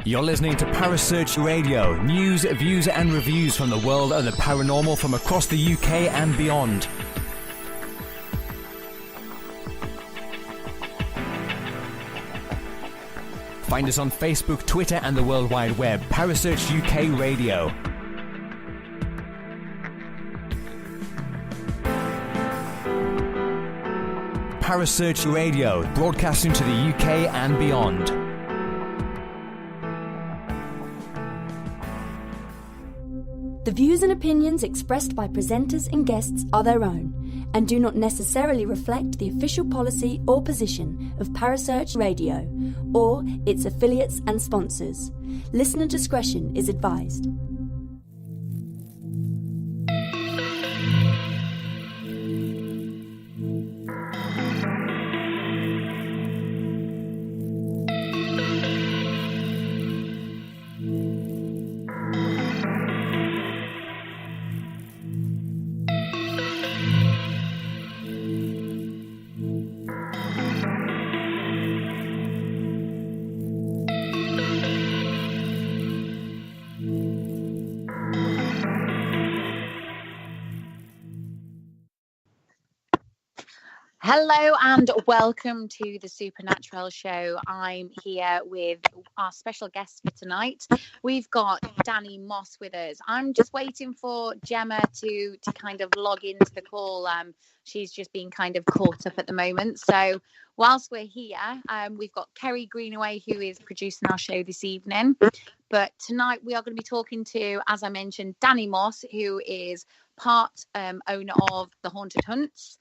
You're listening to Parasearch Radio, news, views and reviews from the world of the paranormal from across the UK and beyond. Find us on Facebook, Twitter and the World Wide Web. Parasearch UK Radio. Parasearch Radio, broadcasting to the UK and beyond. The views and opinions expressed by presenters and guests are their own and do not necessarily reflect the official policy or position of Parasearch Radio or its affiliates and sponsors. Listener discretion is advised. Hello and welcome to the Supernaturelle show. I'm here with our special guest for tonight. We've got Danny Moss with us. I'm just waiting for Gemma to kind of log into the call. She's just been kind of caught up at the moment. So whilst we're here, we've got Kerry Greenaway, who is producing our show this evening. But tonight we are going to be talking to, as I mentioned, Danny Moss, who is part owner of The Haunted Hunts.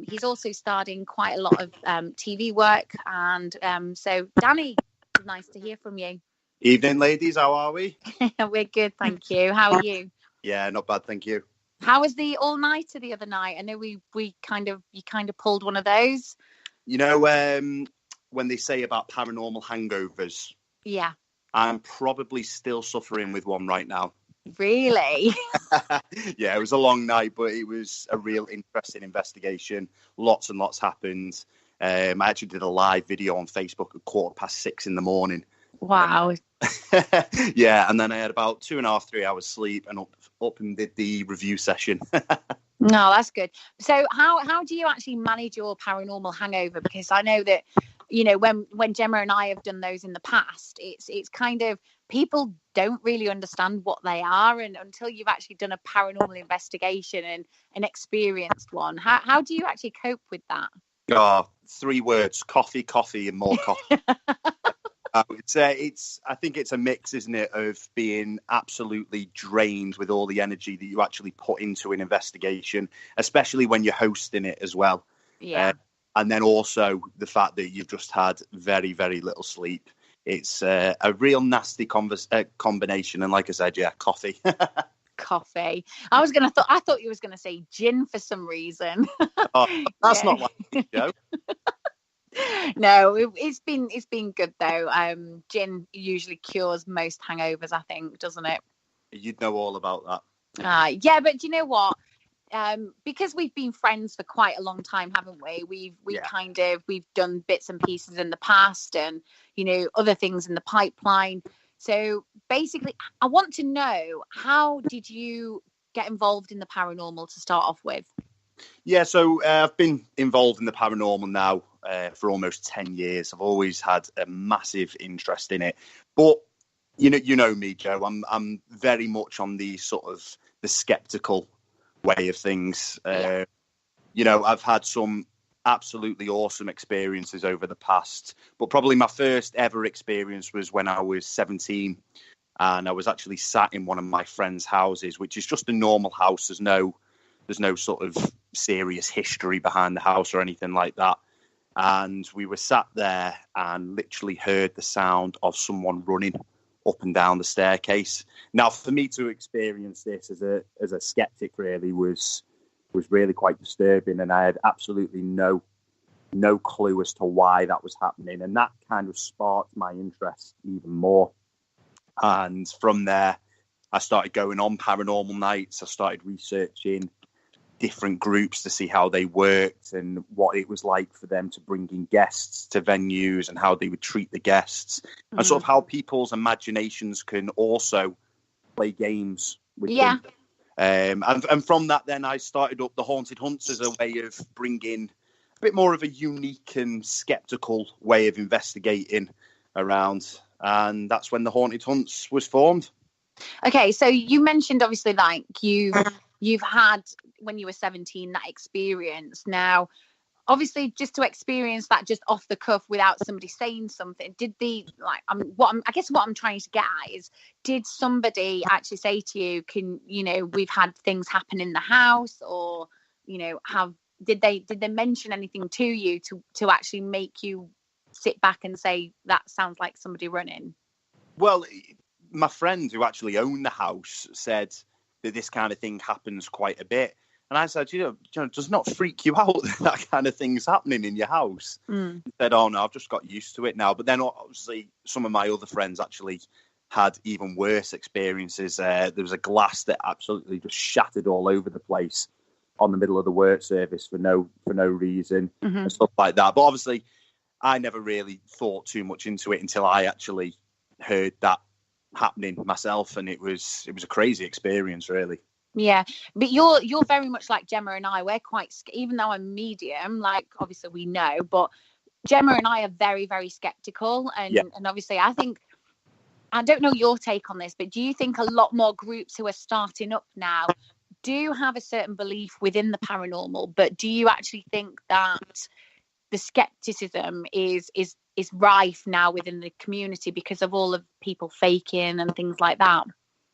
He's also starred in quite a lot of TV work. And so, Danny, it's nice to hear from you. Evening, ladies. How are we? We're good, thank you. How are you? Yeah, not bad, thank you. How was the all-nighter the other night? I know you kind of pulled one of those. You know, when they say about paranormal hangovers, yeah, I'm probably still suffering with one right now. Really? Yeah, it was a long night, but it was a real interesting investigation. Lots and lots happened. I actually did a live video on Facebook at 6:15 in the morning. Wow. Yeah, and then I had about 2.5, 3 hours sleep and up and did the review session. No, that's good. So how do you actually manage your paranormal hangover? Because I know that, you know, when Gemma and I have done those in the past, it's kind of, people don't really understand what they are, and until you've actually done a paranormal investigation and experienced one, how do you actually cope with that? 3 words: coffee, and more coffee. I think it's a mix, isn't it, of being absolutely drained with all the energy that you actually put into an investigation, especially when you're hosting it as well. Yeah. And then also the fact that you've just had very, very little sleep. It's a real nasty combination. And like I said, yeah, coffee. Coffee. I thought you was going to say gin for some reason. Oh, that's not like Joe. No, it's been good though. Gin usually cures most hangovers, I think, doesn't it? You'd know all about that. Yeah, but do you know what? Because we've been friends for quite a long time, haven't we? We've done bits and pieces in the past, and you know, other things in the pipeline. So basically, I want to know, how did you get involved in the paranormal to start off with? Yeah, so I've been involved in the paranormal now for almost 10 years. I've always had a massive interest in it, but you know me, Joe. I'm very much on the sort of the skeptical way of things. You know, I've had some absolutely awesome experiences over the past, but probably my first ever experience was when I was 17, and I was actually sat in one of my friends' houses, which is just a normal house. There's no sort of serious history behind the house or anything like that. And we were sat there and literally heard the sound of someone running up and down the staircase. Now, for me to experience this as a skeptic really was really quite disturbing, and I had absolutely no clue as to why that was happening, and that kind of sparked my interest even more. And from there, I started going on paranormal nights. I started researching different groups to see how they worked and what it was like for them to bring in guests to venues and how they would treat the guests, and sort of how people's imaginations can also play games with them. And from that, then I started up the Haunted Hunts as a way of bringing a bit more of a unique and skeptical way of investigating around. And that's when the Haunted Hunts was formed. Okay, so you mentioned obviously like you've had when you were 17 that experience. Now, obviously, just to experience that just off the cuff without somebody saying something, what I'm trying to get at is, did somebody actually say to you, we've had things happen in the house, or did they mention anything to you to actually make you sit back and say that sounds like somebody running? Well, my friend who actually owned the house said that this kind of thing happens quite a bit. And I said, does not freak you out that kind of thing's happening in your house? He said, oh, no, I've just got used to it now. But then obviously some of my other friends actually had even worse experiences. There was a glass that absolutely just shattered all over the place on the middle of the work service for no reason and stuff like that. But obviously I never really thought too much into it until I actually heard that happening myself, and it was a crazy experience, really. Yeah, but you're very much like Gemma and I. We're quite, even though I'm medium, like obviously we know, but Gemma and I are very, very skeptical, and obviously I think, I don't know your take on this, but do you think a lot more groups who are starting up now do have a certain belief within the paranormal, but do you actually think that the skepticism is rife now within the community because of all of people faking and things like that?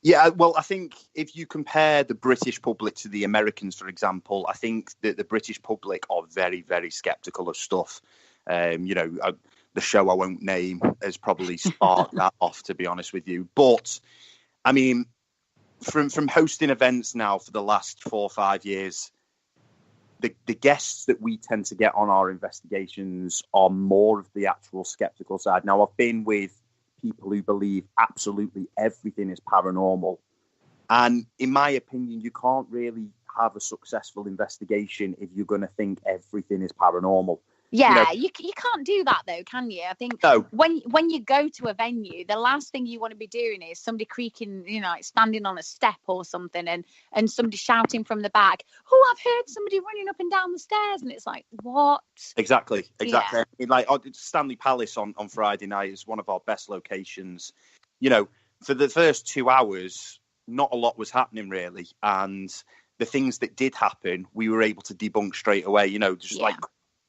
Yeah, well, I think if you compare the British public to the Americans, for example, I think that the British public are very, very skeptical of stuff. The show I won't name has probably sparked that off, to be honest with you. But, I mean, from hosting events now for the last 4 or 5 years, the guests that we tend to get on our investigations are more of the actual skeptical side. Now, I've been with people who believe absolutely everything is paranormal. And in my opinion, you can't really have a successful investigation if you're going to think everything is paranormal. Yeah, you can't do that though, can you? I think no. When you go to a venue, the last thing you want to be doing is somebody creaking, standing on a step or something, and somebody shouting from the back, "Oh, I've heard somebody running up and down the stairs," and it's like, what? Exactly. Yeah. Like Stanley Palace on Friday night is one of our best locations. For the first 2 hours, not a lot was happening really, and the things that did happen, we were able to debunk straight away. Like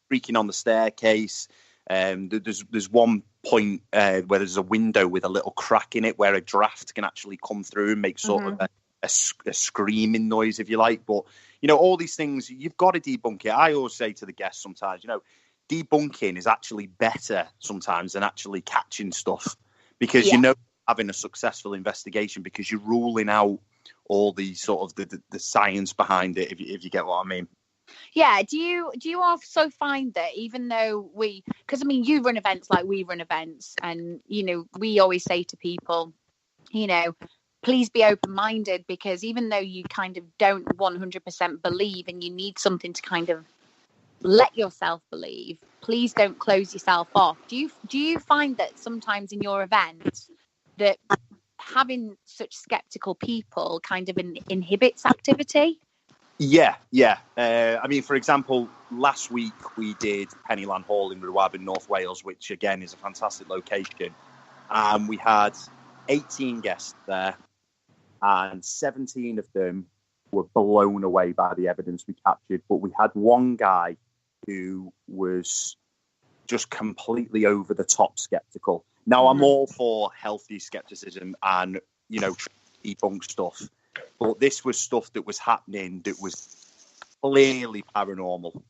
creaking on the staircase. There's one point where there's a window with a little crack in it where a draft can actually come through and make sort of a screaming noise, if you like. But, all these things, you've got to debunk it. I always say to the guests sometimes, debunking is actually better sometimes than actually catching stuff, because having a successful investigation, because you're ruling out all the sort of the science behind it, if you get what I mean. Yeah, do you also find that even though because I mean, you run events like we run events, and we always say to people, please be open-minded, because even though you kind of don't 100% believe and you need something to kind of let yourself believe, please don't close yourself off. Do you find that sometimes in your events that having such skeptical people kind of inhibits activity? Yeah. I mean, for example, last week we did Pennyland Hall in Rwab in North Wales, which again is a fantastic location. We had 18 guests there, and 17 of them were blown away by the evidence we captured. But we had one guy who was just completely over the top skeptical. Now, I'm all for healthy skepticism and, debunk stuff. But this was stuff that was happening that was clearly paranormal.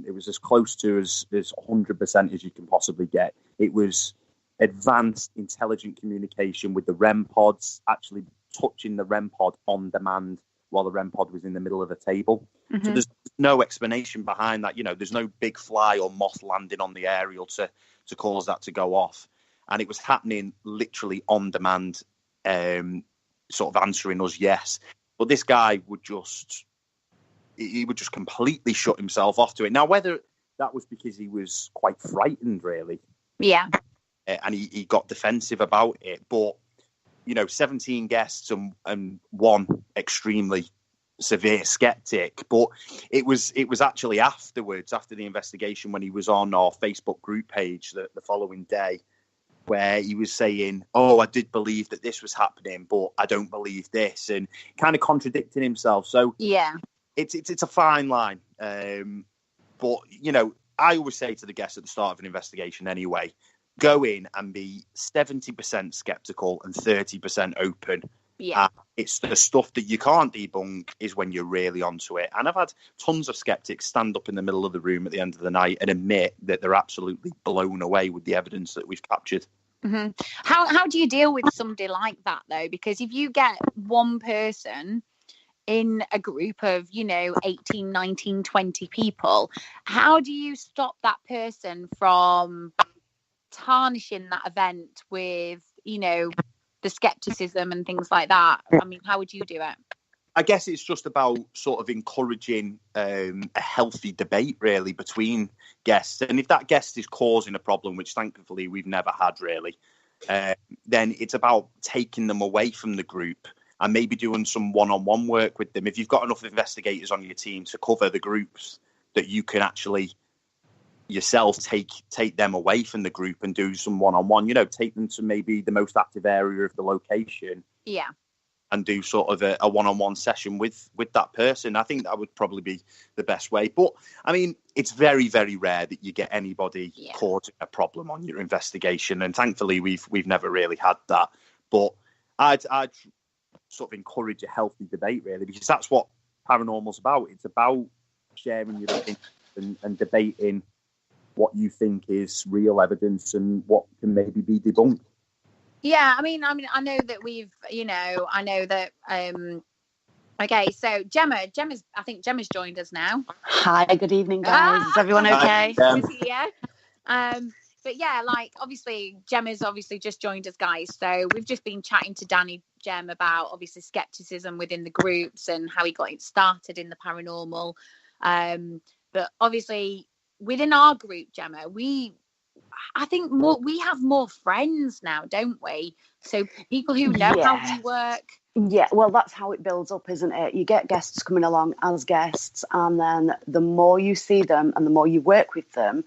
It was as close to as 100% as you can possibly get. It was advanced intelligent communication with the REM pods, actually touching the REM pod on demand while the REM pod was in the middle of a table. Mm-hmm. So there's no explanation behind that. There's no big fly or moth landing on the aerial to cause that to go off. And it was happening literally on demand. sort of answering us yes. But this guy would just completely shut himself off to it. Now, whether that was because he was quite frightened, really. Yeah. And he got defensive about it. But, 17 guests and one extremely severe skeptic. But it was actually afterwards, after the investigation, when he was on our Facebook group page the following day, where he was saying, I did believe that this was happening, but I don't believe this, and kind of contradicting himself. So yeah, it's a fine line. But, I always say to the guests at the start of an investigation anyway, go in and be 70% skeptical and 30% open. Yeah. It's the stuff that you can't debunk is when you're really onto it. And I've had tons of skeptics stand up in the middle of the room at the end of the night and admit that they're absolutely blown away with the evidence that we've captured. Mm-hmm. How do you deal with somebody like that, though? Because if you get one person in a group of, 18, 19, 20 people, how do you stop that person from tarnishing that event with, the skepticism and things like that? I mean, how would you do it? I guess it's just about sort of encouraging a healthy debate, really, between guests. And if that guest is causing a problem, which thankfully we've never had, really, then it's about taking them away from the group and maybe doing some one-on-one work with them. If you've got enough investigators on your team to cover the groups, that you can actually yourself take them away from the group and do some one-on-one, take them to maybe the most active area of the location. Yeah. And do sort of a one-on-one session with that person. I think that would probably be the best way. But, I mean, it's very, very rare that you get anybody causing a problem on your investigation. And thankfully, we've never really had that. But I'd sort of encourage a healthy debate, really, because that's what paranormal's about. It's about sharing your opinions and debating what you think is real evidence and what can maybe be debunked. Yeah, I mean, I know that we've, okay, so Gemma's, I think Gemma's joined us now. Hi, good evening, guys. Is everyone okay? Yeah. But yeah, obviously, Gemma's obviously just joined us, guys. So we've just been chatting to Danny Gem about, obviously, skepticism within the groups and how he got it started in the paranormal. But obviously, within our group, Gemma, I think we have more friends now, don't we? So people who know how we work. Yeah, well, that's how it builds up, isn't it? You get guests coming along as guests, and then the more you see them and the more you work with them,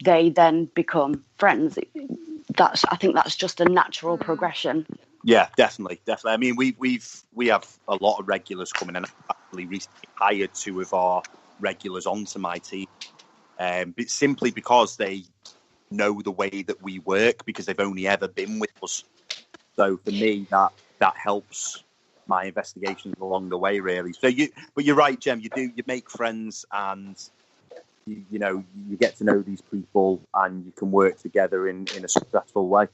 they then become friends. I think that's just a natural progression. Yeah, definitely. I mean, we have a lot of regulars coming in. I've actually recently hired 2 of our regulars onto my team, but simply because they know the way that we work, because they've only ever been with us. So for me, that helps my investigations along the way, really. So but you're right, Gem. You make friends, and you get to know these people, and you can work together in a successful way.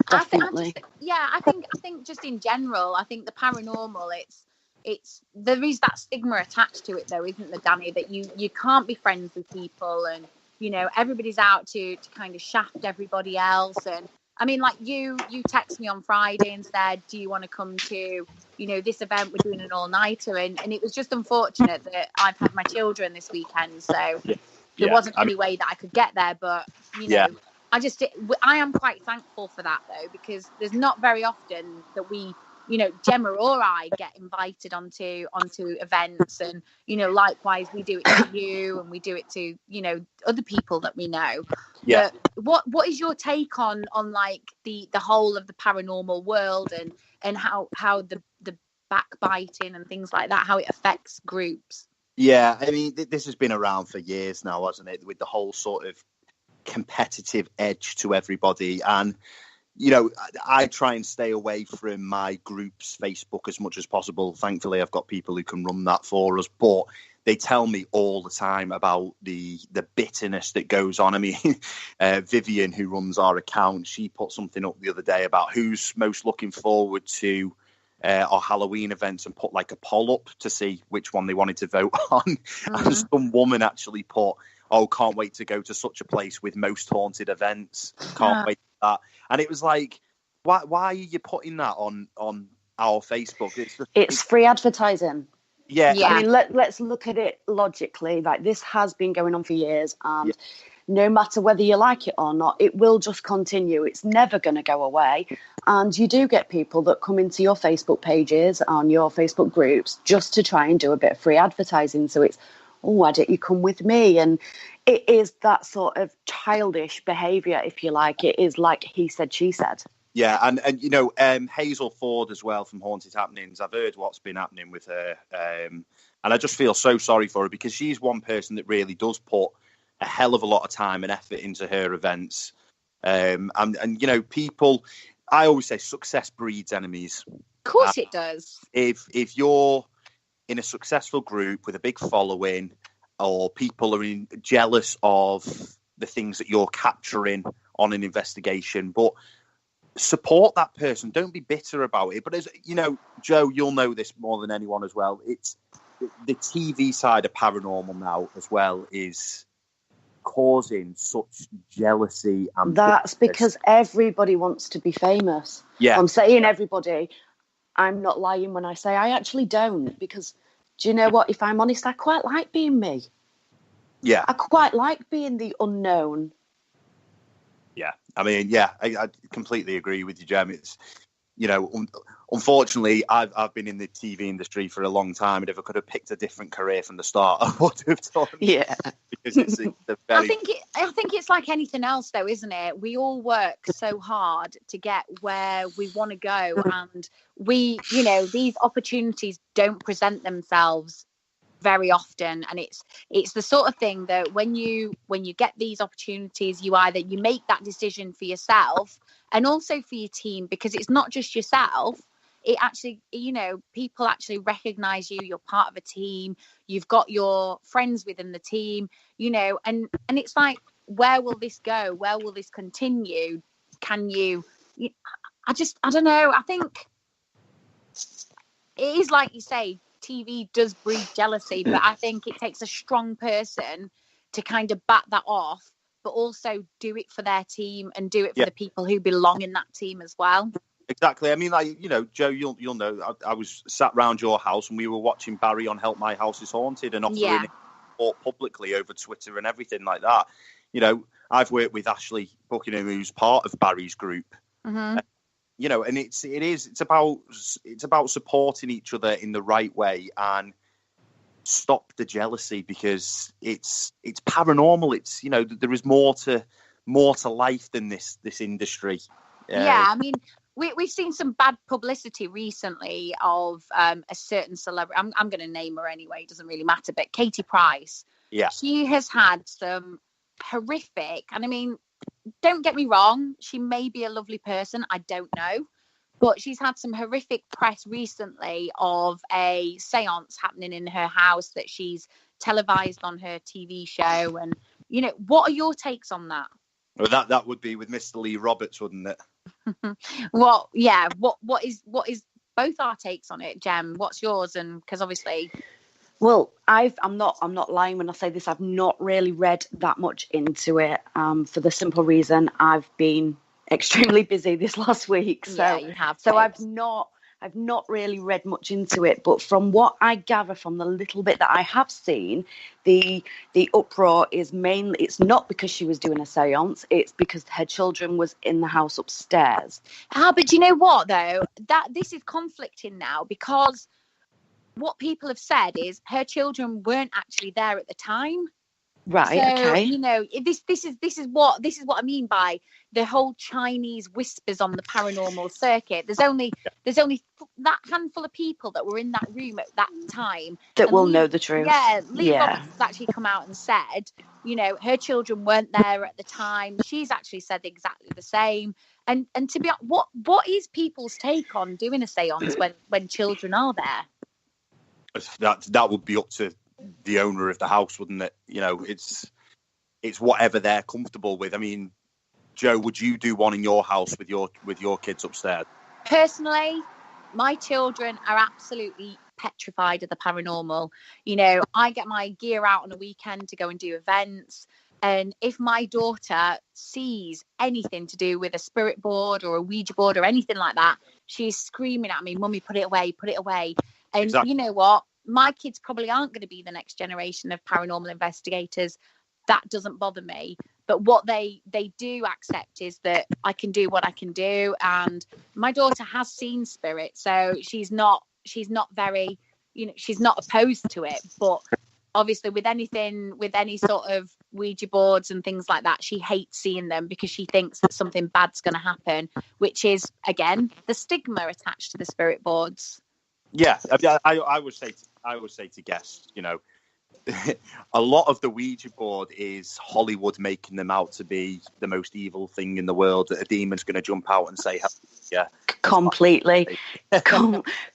Definitely. I think just in general, I think the paranormal, there is that stigma attached to it, though, isn't there, Danny? That you can't be friends with people, and everybody's out to kind of shaft everybody else. And I mean, you text me on Friday and said, do you want to come to, this event? We're doing an all-nighter. And it was just unfortunate that I've had my children this weekend. So there wasn't any way that I could get there. But, I am quite thankful for that, though, because there's not very often that we, Gemma or I get invited onto events, and likewise we do it to you, and we do it to other people that we know. Yeah. But what is your take on the whole of the paranormal world, and how the backbiting and things like that, how it affects groups? Yeah, I mean, this has been around for years now, hasn't it? With the whole sort of competitive edge to everybody. And I try and stay away from my group's Facebook as much as possible. Thankfully, I've got people who can run that for us, but they tell me all the time about the bitterness that goes on. I mean, Vivian, who runs our account, she put something up the other day about who's most looking forward to our Halloween events, and put a poll up to see which one they wanted to vote on. Mm-hmm. And some woman actually put, can't wait to go to such a place with most haunted events. Can't wait for that. And it was why are you putting that on our Facebook. It's free advertising. Yeah. I mean, let's look at it logically. Like, this has been going on for years, and no matter whether you like it or not, it will just continue. It's never going to go away. And you do get people that come into your Facebook pages, on your Facebook groups, just to try and do a bit of free advertising. So it's, oh, why don't you come with me? And it is that sort of childish behaviour, if you like. It is like he said, she said. Yeah, and Hazel Ford as well from Haunted Happenings. I've heard what's been happening with her, and I just feel so sorry for her, because she's one person that really does put a hell of a lot of time and effort into her events. And people, I always say success breeds enemies. Of course it does. If you're in a successful group with a big following, or people are jealous of the things that you're capturing on an investigation, but support that person. Don't be bitter about it. But as you know, Joe, you'll know this more than anyone as well. It's the TV side of paranormal now as well is causing such jealousy. And that's because everybody wants to be famous. Yeah, I'm saying everybody. I'm not lying when I say I actually don't, because do you know what? If I'm honest, I quite like being me. Yeah, I quite like being the unknown. Yeah, I mean, I completely agree with you, Jem. It's, unfortunately, I've been in the TV industry for a long time, and if I could have picked a different career from the start, I would have done. Yeah, because it's a very... I think it's like anything else, though, isn't it? We all work so hard to get where we want to go, and these opportunities don't present themselves very often, and it's the sort of thing that when you get these opportunities, you make that decision for yourself and also for your team, because it's not just yourself. It actually, people actually recognize you're part of a team, you've got your friends within the team, and it's like, where will this go? Where will this continue? I don't know. I think it is like you say, TV does breed jealousy, but I think it takes a strong person to kind of bat that off, but also do it for their team and do it for the people who belong in that team as well. Exactly. I mean, Joe, you'll know, I was sat round your house and we were watching Barry on Help My House is Haunted and offering it publicly over Twitter and everything like that. I've worked with Ashley Buckingham, who's part of Barry's group. Mm-hmm. And it's about supporting each other in the right way and stop the jealousy, because it's paranormal. It's there is more to life than this industry. I mean, we've seen some bad publicity recently of a certain celebrity. I'm going to name her anyway. It doesn't really matter. But Katie Price. Yeah, she has had some horrific, and I mean, don't get me wrong, she may be a lovely person, I don't know, but she's had some horrific press recently of a seance happening in her house that she's televised on her TV show. And what are your takes on that? Well, that would be with Mr. Lee Roberts, wouldn't it? Well, yeah. What is both our takes on it, Jem? What's yours? And because obviously, well, I'm not lying when I say this. I've not really read that much into it, for the simple reason I've been extremely busy this last week. So you have. So I've not really read much into it. But from what I gather from the little bit that I have seen, the uproar is mainly, it's not because she was doing a seance, it's because her children was in the house upstairs. But do you know what though? That this is conflicting now, because what people have said is her children weren't actually there at the time. Right. So, okay. This is what I mean by the whole Chinese whispers on the paranormal circuit. There's only that handful of people that were in that room at that time that will know the truth. Yeah, Lee Roberts has actually come out and said, her children weren't there at the time. She's actually said exactly the same. And to be honest, what is people's take on doing a seance when children are there? That would be up to the owner of the house, wouldn't it? It's whatever they're comfortable with. I mean, Joe, would you do one in your house with your kids upstairs? Personally, my children are absolutely petrified of the paranormal. I get my gear out on a weekend to go and do events, and if my daughter sees anything to do with a spirit board or a Ouija board or anything like that, she's screaming at me, "Mummy, put it away, put it away." And Exactly. you know what? My kids probably aren't going to be the next generation of paranormal investigators. That doesn't bother me. But what they do accept is that I can do what I can do. And my daughter has seen spirit, so she's not very, she's not opposed to it. But obviously with any sort of Ouija boards and things like that, she hates seeing them because she thinks that something bad's going to happen, which is, again, the stigma attached to the spirit boards. Yeah, I would say to guests, a lot of the Ouija board is Hollywood making them out to be the most evil thing in the world, that a demon's going to jump out and say, yeah. Completely.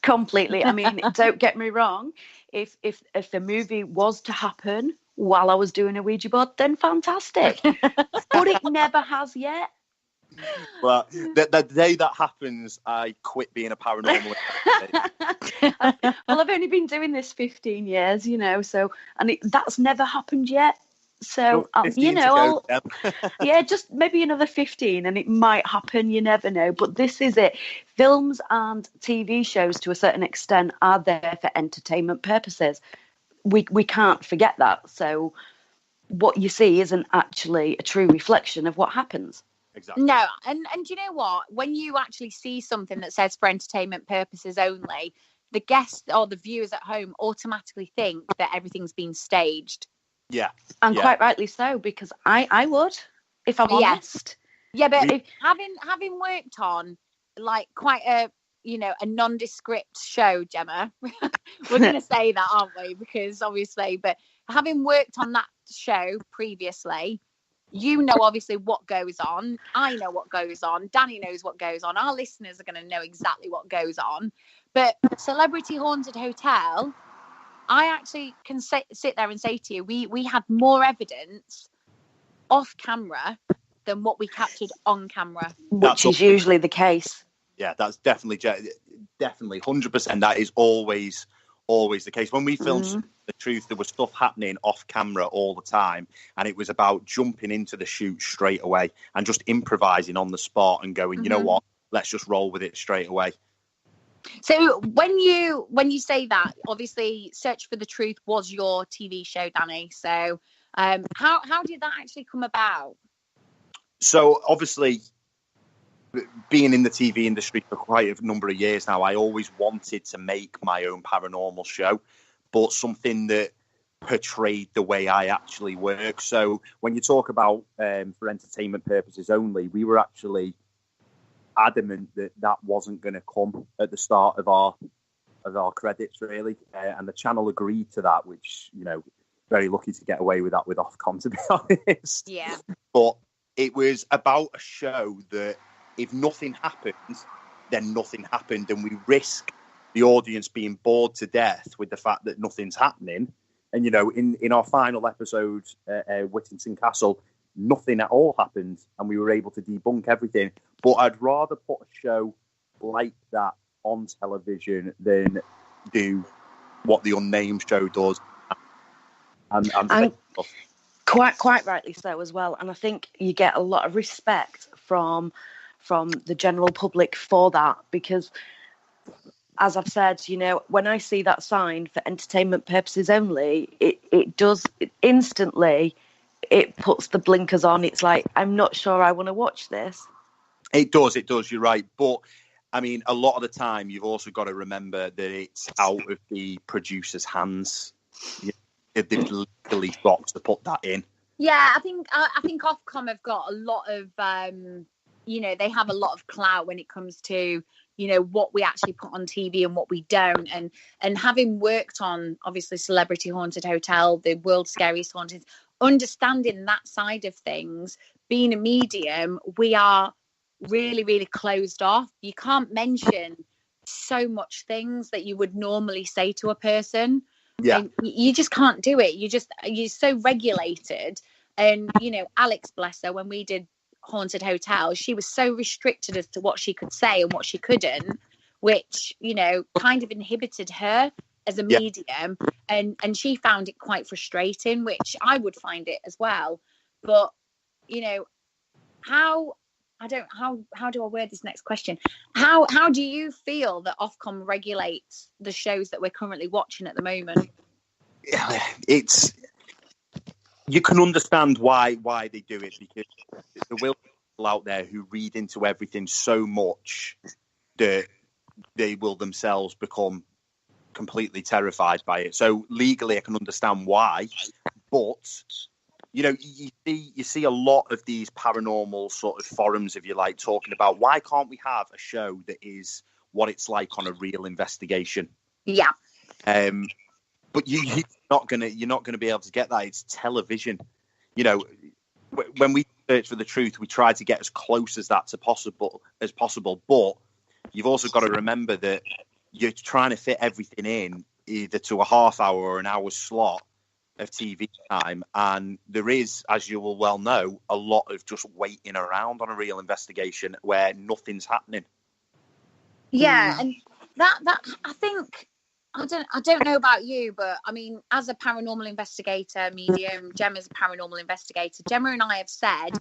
Completely. I mean, don't get me wrong. If the movie was to happen while I was doing a Ouija board, then fantastic. But it never has yet. Well, the day that happens, I quit being a paranormal investigator. Well, I've only been doing this 15 years, and that's never happened yet. So, yeah, just maybe another 15 and it might happen. You never know. But this is it. Films and TV shows, to a certain extent, are there for entertainment purposes. We can't forget that. So what you see isn't actually a true reflection of what happens. Exactly. No, and you know what? When you actually see something that says for entertainment purposes only, the guests or the viewers at home automatically think that everything's been staged. Yeah. And quite rightly so, because I would, if I'm honest. Yeah, but if having worked on like quite a nondescript show, Gemma, we're going to say that, aren't we? Because obviously, but having worked on that show previously, obviously what goes on. I know what goes on. Danny knows what goes on. Our listeners are going to know exactly what goes on. But Celebrity Haunted Hotel, I actually can sit there and say to you, we had more evidence off camera than what we captured on camera. Which is usually the case. Yeah, that's definitely 100%. That is always the case. When we filmed The Truth, there was stuff happening off camera all the time, and it was about jumping into the shoot straight away and just improvising on the spot and going, you know what, let's just roll with it straight away. So when you say that, obviously Search for the Truth was your TV show, Danny. So how did that actually come about? So obviously, being in the TV industry for quite a number of years now, I always wanted to make my own paranormal show, but something that portrayed the way I actually work. So when you talk about for entertainment purposes only, we were actually adamant that wasn't going to come at the start of our credits, really, and the channel agreed to that, which, very lucky to get away with that with Ofcom, to be honest. Yeah. But it was about a show that if nothing happens, then nothing happened, and we risk the audience being bored to death with the fact that nothing's happening. And, in our final episode, Whittington Castle, nothing at all happened, and we were able to debunk everything. But I'd rather put a show like that on television than do what the Unnamed show does. And quite rightly so as well. And I think you get a lot of respect from the general public for that, because, as I've said, when I see that sign for entertainment purposes only, it does instantly, it puts the blinkers on. It's like, I'm not sure I want to watch this. It does, you're right. But, I mean, a lot of the time, you've also got to remember that it's out of the producer's hands. They've legally got to put that in. Yeah, I think Ofcom have got a lot of, they have a lot of clout when it comes to, what we actually put on TV and what we don't. And having worked on, obviously, Celebrity Haunted Hotel, the World's Scariest Hauntings, understanding that side of things, being a medium, we are really, really closed off. You can't mention so much things that you would normally say to a person. Yeah. And you just can't do it. You're so regulated. And, Alex, bless her, when we did Haunted Hotel, she was so restricted as to what she could say and what she couldn't, which, kind of inhibited her as a medium. And she found it quite frustrating, which I would find it as well. But, how do I word this next question? How do you feel that Ofcom regulates the shows that we're currently watching at the moment? It's, you can understand why they do it, because there will be people out there who read into everything so much that they will themselves become completely terrified by it. So legally, I can understand why, but you know, you see a lot of these paranormal sort of forums, if you like, talking about why can't we have a show that is what it's like on a real investigation? Yeah. But you're not gonna be able to get that. It's television. You know, when we search for the truth, we try to get as close as that as possible. But you've also got to remember that you're trying to fit everything in either to a half hour or an hour slot of TV time, and there is, as you will well know, a lot of just waiting around on a real investigation where nothing's happening. Yeah, and that I think, I don't know about you, but I mean, as a paranormal investigator, medium, Gemma's a paranormal investigator. Gemma and I have said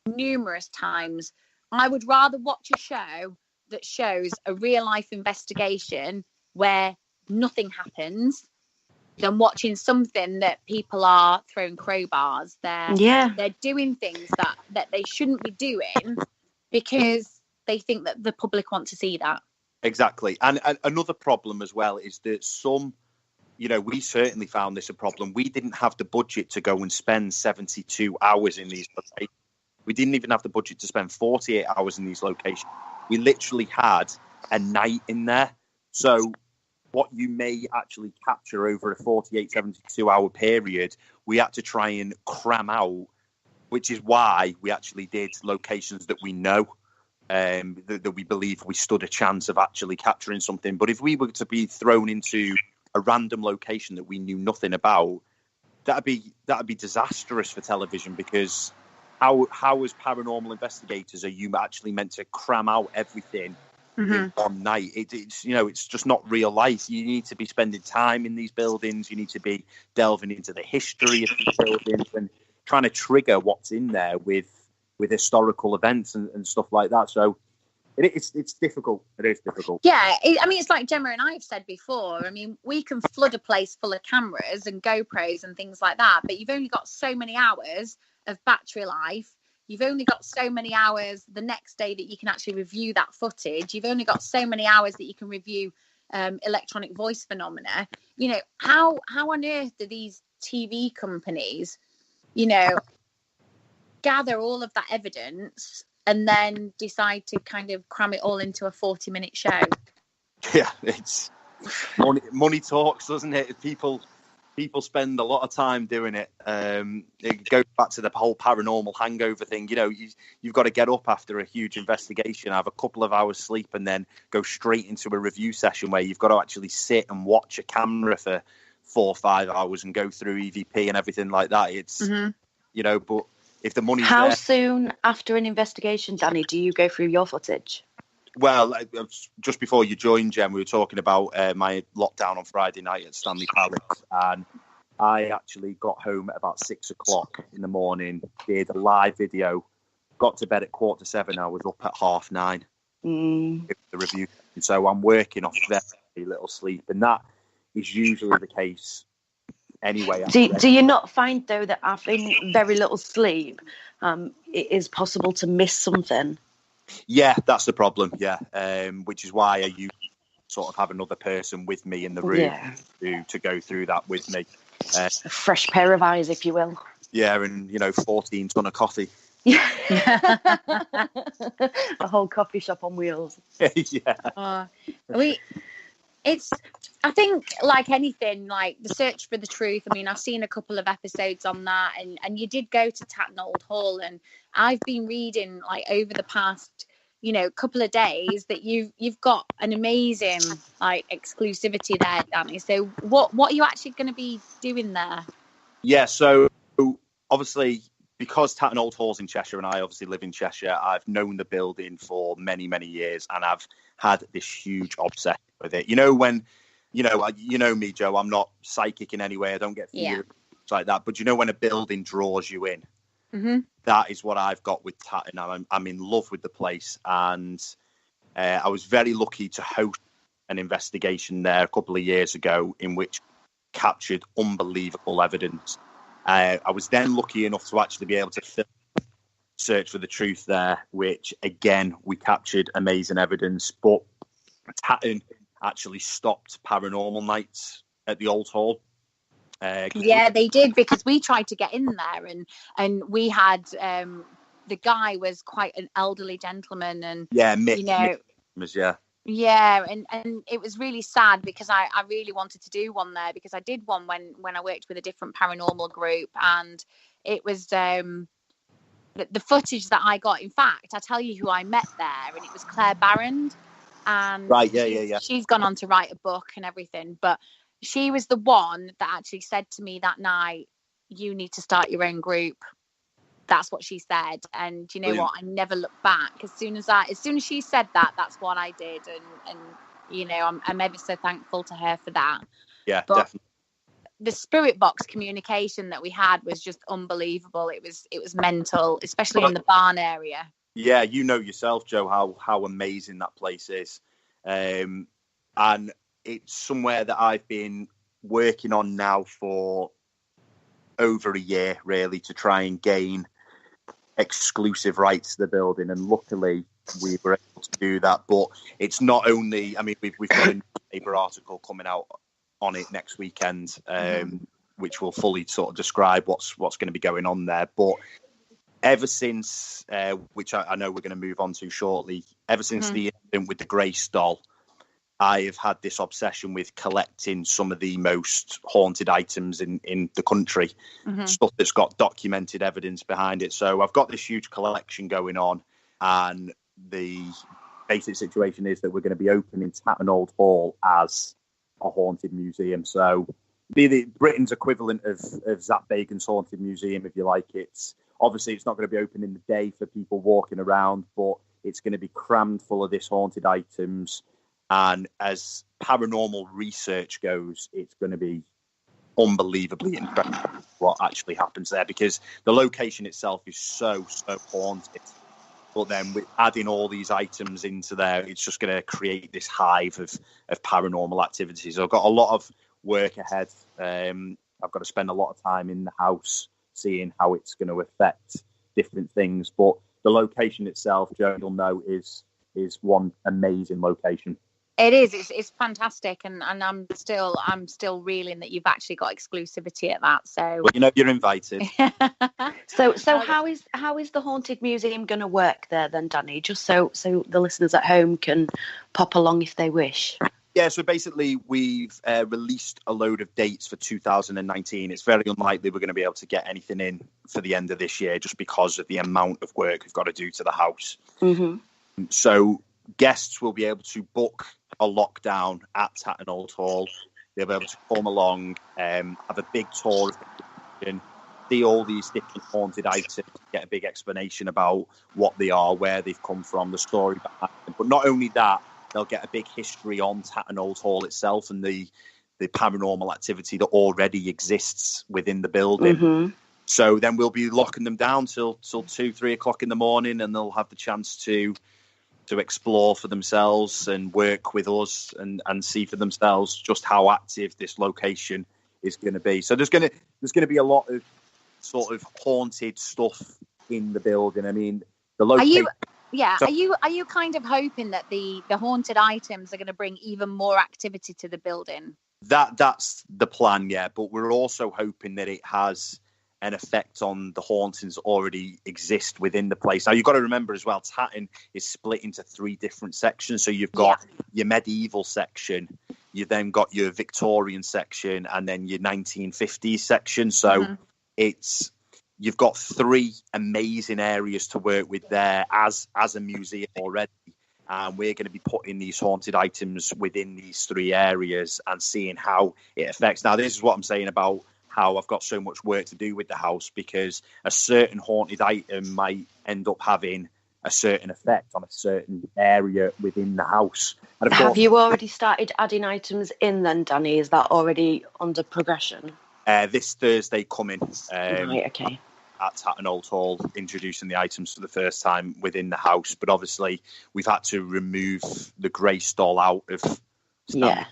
numerous times, I would rather watch a show that shows a real life investigation where nothing happens than watching something that people are throwing crowbars. They're doing things that they shouldn't be doing because they think that the public want to see that. Exactly. And another problem as well is that some, you know, we certainly found this a problem. We didn't have the budget to go and spend 72 hours in these locations. We didn't even have the budget to spend 48 hours in these locations. We literally had a night in there. So what you may actually capture over a 48, 72 hour period, we had to try and cram out, which is why we actually did locations that we know, that we believe we stood a chance of actually capturing something. But if we were to be thrown into a random location that we knew nothing about, that'd be disastrous for television, because how as paranormal investigators are you actually meant to cram out everything in one night? It's you know, it's just not real life. You need to be spending time in these buildings. You need to be delving into the history of the buildings and trying to trigger what's in there with historical events and stuff like that. So it's difficult. It is difficult. Yeah, I mean, it's like Gemma and I have said before. I mean, we can flood a place full of cameras and GoPros and things like that, but you've only got so many hours of battery life. You've only got so many hours the next day that you can actually review that footage. You've only got so many hours that you can review electronic voice phenomena. You know, how on earth do these TV companies, you know, gather all of that evidence and then decide to kind of cram it all into a 40-minute show? Yeah, it's money talks, doesn't it? People spend a lot of time doing it. It goes back to the whole paranormal hangover thing. You know, you've got to get up after a huge investigation, have a couple of hours sleep, and then go straight into a review session where you've got to actually sit and watch a camera for 4 or 5 hours and go through EVP and everything like that. It's, you know, but if the money's How there... soon after an investigation, Danny, do you go through your footage? Well, just before you joined, Jen, we were talking about my lockdown on Friday night at Stanley Palace, and I actually got home at about 6 o'clock in the morning, did a live video, got to bed at 7:15. I was up at 9:30 with the review. And so I'm working off very little sleep, and that is usually the case anyway. Do you not find, though, that having very little sleep, it is possible to miss something? Yeah, that's the problem. Yeah, which is why you sort of have another person with me in the room to go through that with me. A fresh pair of eyes, if you will. Yeah, and 14 ton of coffee. Yeah, a whole coffee shop on wheels. Yeah. I think, like anything, like the search for the truth. I mean, I've seen a couple of episodes on that, and you did go to Tatton Old Hall, and I've been reading like over the past, couple of days that you've got an amazing like exclusivity there, Danny. So what are you actually going to be doing there? Yeah, so obviously because Tatton Old Hall's in Cheshire, and I obviously live in Cheshire, I've known the building for many, many years, and I've had this huge obsession with it. When me, Joe, I'm not psychic in any way. I don't get fear like that. But when a building draws you in, That is what I've got with Tatton. I'm in love with the place, and I was very lucky to host an investigation there a couple of years ago in which captured unbelievable evidence. I was then lucky enough to actually be able to film Search for the Truth there, which again we captured amazing evidence. But Tatton actually stopped paranormal nights at the Old Hall. Yeah, they did, because we tried to get in there, and we had the guy was quite an elderly gentleman, and Mick, and it was really sad, because I really wanted to do one there, because I did one when I worked with a different paranormal group, and it was the footage that I got. In fact, I tell you who I met there, and it was Claire Barrand, and she's gone on to write a book and everything, but she was the one that actually said to me that night, "You need to start your own group." That's what she said, and you know what? I never looked back. As soon as she said that, that's what I did, and you know, I'm ever so thankful to her for that. Yeah, but definitely. The spirit box communication that we had was just unbelievable. It was mental, especially in the barn area. Yeah, you know yourself, Joe, how amazing that place is, and it's somewhere that I've been working on now for over a year, really, to try and gain exclusive rights to the building, and luckily we were able to do that. But it's not only, I mean, we've got a newspaper article coming out on it next weekend, which will fully sort of describe what's going to be going on there. But ever since, which I know we're going to move on to shortly, ever since the incident with the Grace doll, I have had this obsession with collecting some of the most haunted items in the country, stuff that's got documented evidence behind it. So I've got this huge collection going on, and the basic situation is that we're going to be opening Tatton Old Hall as a haunted museum. So be the Britain's equivalent of Zak Bagans Haunted Museum, if you like. It's obviously it's not going to be open in the day for people walking around, but it's going to be crammed full of this haunted items. And as paranormal research goes, it's going to be unbelievably interesting what actually happens there, because the location itself is so haunted. But then with adding all these items into there, it's just going to create this hive of paranormal activities. So I've got a lot of work ahead. I've got to spend a lot of time in the house seeing how it's going to affect different things. But the location itself, Joe, you'll know, is one amazing location. It is. It's fantastic, and I'm still reeling that you've actually got exclusivity at that. So, well, you know, you're invited. So how is the haunted museum going to work there then, Danny? Just so the listeners at home can pop along if they wish. Yeah, so basically we've released a load of dates for 2019. It's very unlikely we're going to be able to get anything in for the end of this year, just because of the amount of work we've got to do to the house. So guests will be able to book a lockdown at Tatton Old Hall. They'll be able to come along, have a big tour of the collection, see all these different haunted items, get a big explanation about what they are, where they've come from, the story behind them. But not only that, they'll get a big history on Tatton Old Hall itself and the paranormal activity that already exists within the building. So then we'll be locking them down till 2-3 o'clock in the morning, and they'll have the chance to explore for themselves and work with us and see for themselves just how active this location is going to be. So there's going to be a lot of sort of haunted stuff in the building. I mean, the location. Are you kind of hoping that the haunted items are going to bring even more activity to the building? That's the plan, yeah. But we're also hoping that it has an effect on the hauntings that already exist within the place. Now, you've got to remember as well, Tatton is split into 3 different sections. So you've got your medieval section, you've then got your Victorian section, and then your 1950s section. So you've got 3 amazing areas to work with there as a museum already. And we're going to be putting these haunted items within these 3 areas and seeing how it affects. Now, this is what I'm saying about how I've got so much work to do with the house, because a certain haunted item might end up having a certain effect on a certain area within the house. And have you already started adding items in then, Danny? Is that already under progression? This Thursday coming. Right, okay. at Tatton Old Hall, introducing the items for the first time within the house. But obviously, we've had to remove the Grace doll out of. Yeah.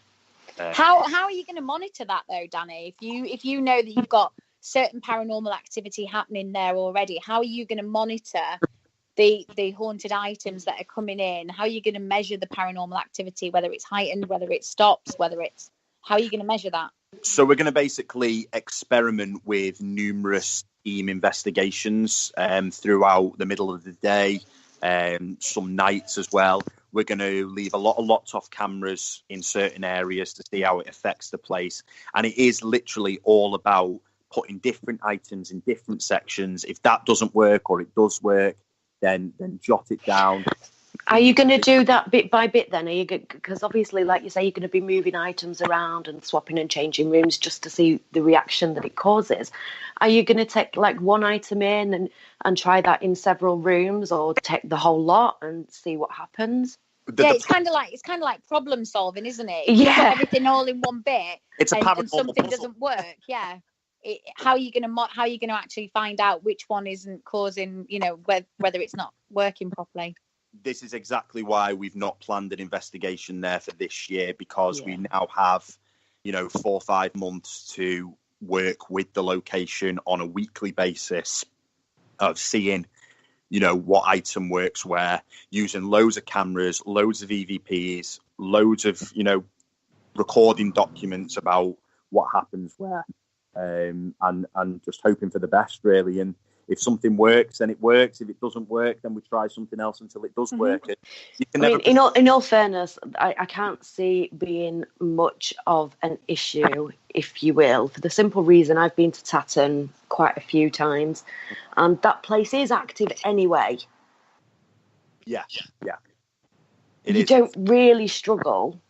How are you going to monitor that though, Danny? If you know that you've got certain paranormal activity happening there already, how are you going to monitor the haunted items that are coming in? How are you going to measure the paranormal activity, whether it's heightened, whether it stops, how are you going to measure that? So we're going to basically experiment with numerous team investigations throughout the middle of the day, some nights as well. We're going to leave a lot of locked-off cameras in certain areas to see how it affects the place. And it is literally all about putting different items in different sections. If that doesn't work or it does work, then jot it down. Are you going to do that bit by bit then? Because obviously, like you say, you're going to be moving items around and swapping and changing rooms just to see the reaction that it causes. Are you going to take like one item in and try that in several rooms, or take the whole lot and see what happens? It's kind of like problem solving, isn't it? Yeah. You put everything all in one bit, It's a and something doesn't work. Yeah. How are you going to actually find out which one isn't causing, whether it's not working properly? This is exactly why we've not planned an investigation there for this year, because we now have, 4 or 5 months to work with the location on a weekly basis of seeing, what item works where, using loads of cameras, loads of EVPs, loads of, recording documents about what happens where, and just hoping for the best, really. And if something works, then it works. If it doesn't work, then we try something else until it does work. In all fairness, I can't see being much of an issue, if you will, for the simple reason I've been to Tatton quite a few times, and that place is active anyway. Yeah. You don't really struggle.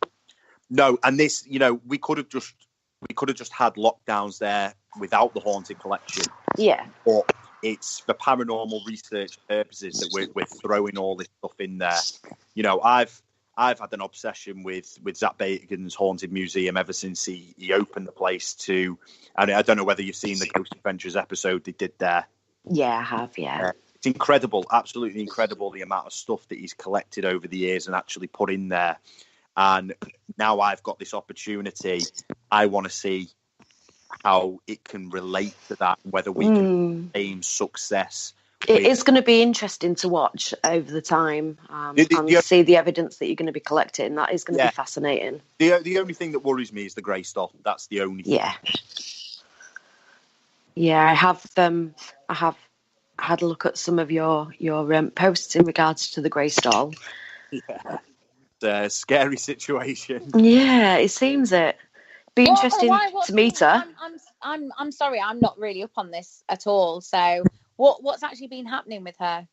No, and this, we could have just had lockdowns there without the haunted collection. Yeah. But it's for paranormal research purposes that we're throwing all this stuff in there. I've had an obsession with Zak Bagans Haunted Museum ever since he opened the place to, and I don't know whether you've seen the Ghost Adventures episode they did there. Yeah, I have, yeah. It's incredible, absolutely incredible, the amount of stuff that he's collected over the years and actually put in there. And now I've got this opportunity. I want to see how it can relate to that, whether we can aim success. It's going to be interesting to watch over the time and see the evidence that you're going to be collecting. That is going to be fascinating. The only thing that worries me is the grey doll. That's the only thing. Yeah, I have had a look at some of your posts in regards to the grey doll. Yeah. It's a scary situation. Yeah, it seems it. Be interesting to meet her. I'm sorry, I'm not really up on this at all. So what's actually been happening with her?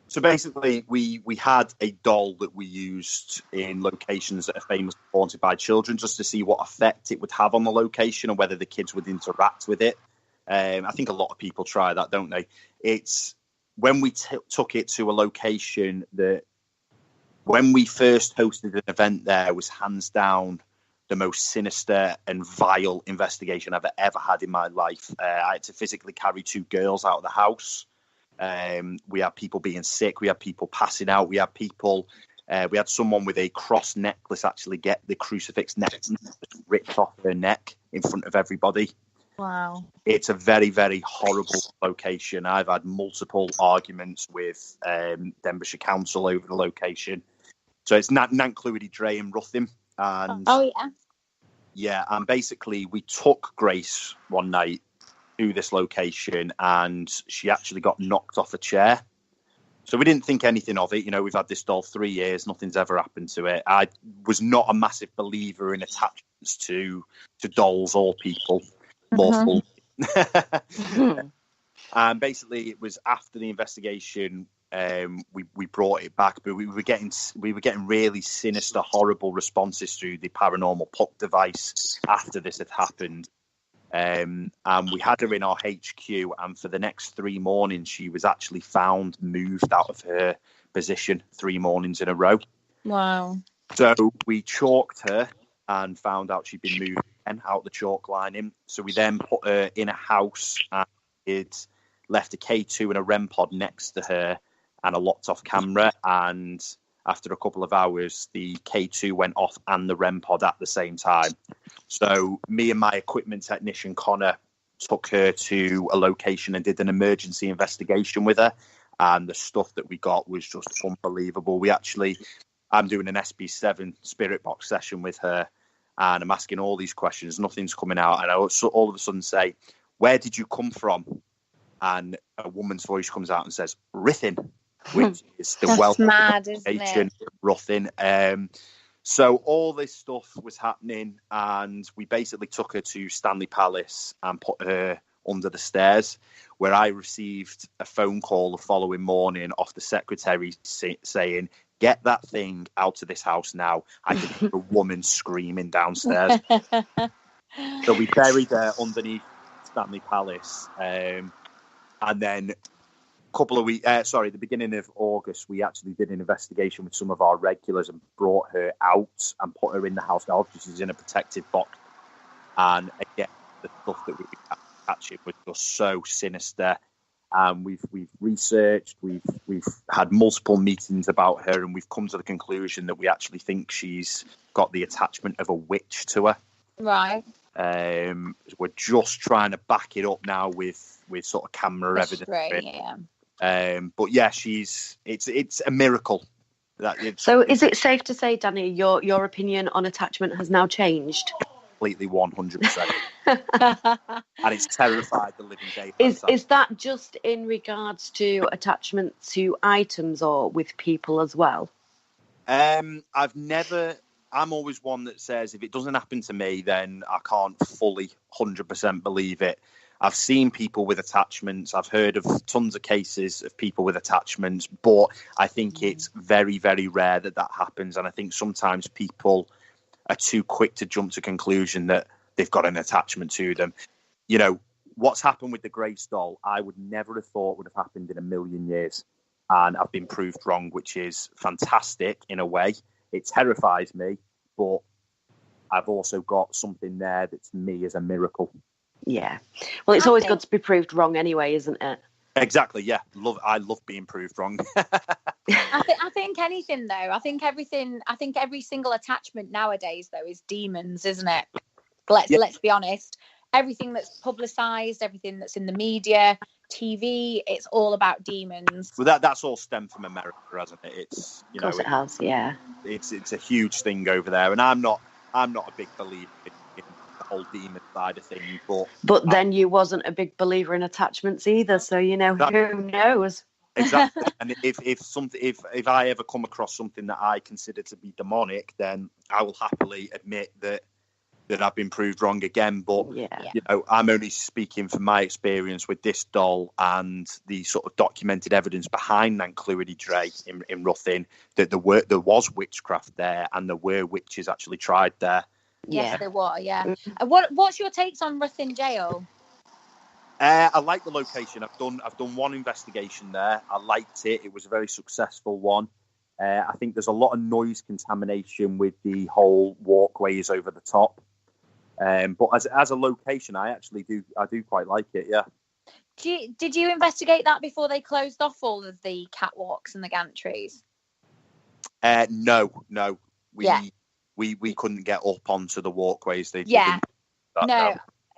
So basically, we had a doll that we used in locations that are famously haunted by children, just to see what effect it would have on the location and whether the kids would interact with it. I think a lot of people try that, don't they? It's when we took it to a location that, when we first hosted an event there, was hands down the most sinister and vile investigation I've ever had in my life. I had to physically carry 2 girls out of the house. We had people being sick. We had people passing out. We had people. We had someone with a cross necklace actually get the crucifix necklace ripped off her neck in front of everybody. Wow. It's a very, very horrible location. I've had multiple arguments with Denbighshire Council over the location. So it's Nanclwyd Dre and Ruthin. And and basically we took Grace one night to this location and she actually got knocked off a chair. So we didn't think anything of it. We've had this doll 3 years, nothing's ever happened to it. I was not a massive believer in attachments to dolls or people. More And basically it was after the investigation, we brought it back, but we were getting really sinister, horrible responses through the paranormal puck device after this had happened. And we had her in our HQ, and for the next 3 mornings, she was actually found moved out of her position 3 mornings in a row. Wow. So we chalked her and found out she'd been moved and out the chalk lining. So we then put her in a house and did left a K2 and a REM pod next to her and a locked off camera. And after a couple of hours, the K2 went off and the REM pod at the same time. So me and my equipment technician, Connor, took her to a location and did an emergency investigation with her. And the stuff that we got was just unbelievable. I'm doing an SP7 spirit box session with her, and I'm asking all these questions. Nothing's coming out. And I all of a sudden say, "Where did you come from?" And a woman's voice comes out and says, "Ruthin," which is the wealth mad, isn't it? Ruthin. So all this stuff was happening, and we basically took her to Stanley Palace and put her under the stairs, where I received a phone call the following morning off the secretary saying, "Get that thing out of this house now." I could hear a woman screaming downstairs. So we buried her underneath Stanley Palace. And then the beginning of August, we actually did an investigation with some of our regulars and brought her out and put her in the house. Now, she's in a protected box. And again, the stuff that we were catching was just so sinister. We've researched, we've had multiple meetings about her, and we've come to the conclusion that we actually think she's got the attachment of a witch to her. Right. We're just trying to back it up now with sort of camera evidence. Right, yeah. But yeah, it's a miracle. So is it safe to say, Danny, your opinion on attachment has now changed? Completely 100%. And it's terrified the living daylights. Is that just in regards to attachment to items or with people as well? I'm always one that says if it doesn't happen to me, then I can't fully 100% believe it. I've seen people with attachments. I've heard of tons of cases of people with attachments, but I think it's very, very rare that happens. And I think sometimes people are too quick to jump to conclusion that they've got an attachment to them. You know, what's happened with the Grace doll, I would never have thought would have happened in a million years. And I've been proved wrong, which is fantastic in a way. It terrifies me, but I've also got something there that's me as a miracle. Yeah. Well, it's always good to be proved wrong anyway, isn't it? Exactly, yeah. I love being proved wrong. I think anything though. I think every single attachment nowadays though is demons, isn't it? Let's be honest. Everything that's publicised, everything that's in the media, TV, it's all about demons. Well, that's all stemmed from America, hasn't it? It's of course it has, yeah. It's a huge thing over there, and I'm not a big believer in the whole demon side of things. But then you wasn't a big believer in attachments either, so who knows? Exactly. And if I ever come across something that I consider to be demonic, then I will happily admit that I've been proved wrong again. But I'm only speaking from my experience with this doll and the sort of documented evidence behind Nanclwyd Dre in Ruthin, that there was witchcraft there and there were witches actually tried there. Yes, there were. Yeah. What's your takes on Ruthin Jail? I like the location. I've done one investigation there. I liked it. It was a very successful one. I think there's a lot of noise contamination with the whole walkways over the top. But as a location, I do quite like it. Yeah. Did you investigate that before they closed off all of the catwalks and the gantries? No. We couldn't get up onto the walkways.